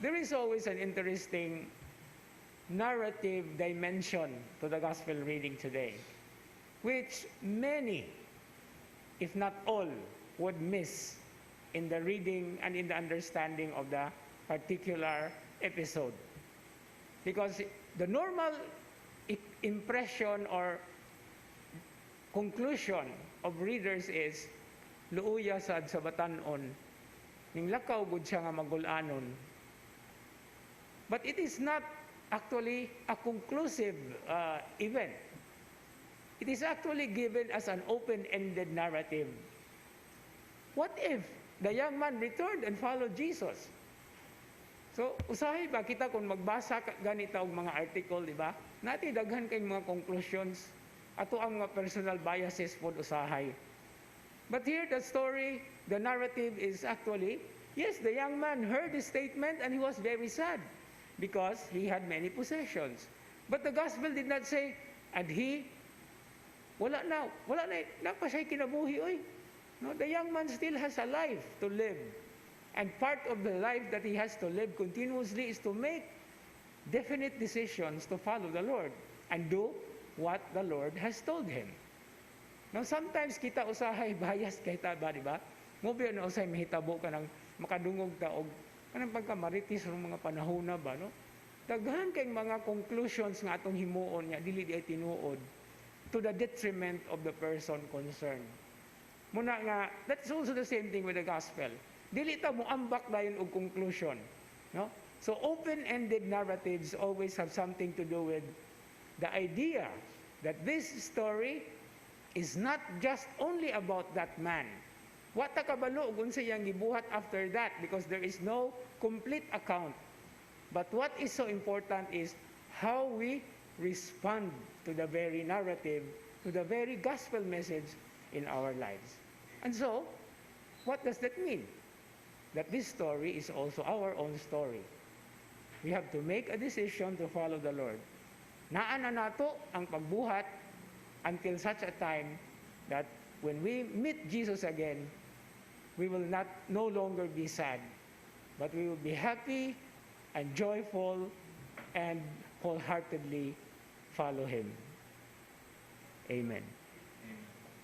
there is always an interesting narrative dimension to the gospel reading today, which many, if not all, would miss in the reading and in the understanding of the particular episode. Because the normal impression or conclusion of readers is, luuya sad sa batanon, ning lakaw gud siya nga magulanon. But it is not actually a conclusive event. It is actually given as an open-ended narrative. What if the young man returned and followed Jesus? So, usahay ba kita kung magbasa ganito og mga article, di ba? Nati daghan kay mga conclusions, ato ang mga personal biases pod usahay. But here the story, the narrative is actually, yes, the young man heard the statement and he was very sad because he had many possessions. But the gospel did not say, and he, wala na pa siya kinabuhi, oy. No, the young man still has a life to live. And part of the life that he has to live continuously is to make definite decisions to follow the Lord and do what the Lord has told him. Now, sometimes kita usahay bias kita ba, di ba? Ngobi na usay mahitabo ka ng makadungog ta og kanang pagkamaritis ng mga panahon na ba, no? Daghan kay mga conclusions nga atong himuon nya dili di ay tinuod to the detriment of the person concerned. Muna nga, that's also the same thing with the gospel. Dili ta mo ambak dayon og conclusion, no? So open-ended narratives always have something to do with the idea that this story is not just only about that man. Wa ta kabalo ug unsa iyang gibuhat after that, because there is no complete account. But what is so important is how we respond to the very narrative, to the very gospel message in our lives. And so, what does that mean? That this story is also our own story. We have to make a decision to follow the Lord. Naa na nato ang pagbuhat until such a time that when we meet Jesus again, we will no longer be sad, but we will be happy and joyful and wholeheartedly follow Him. Amen.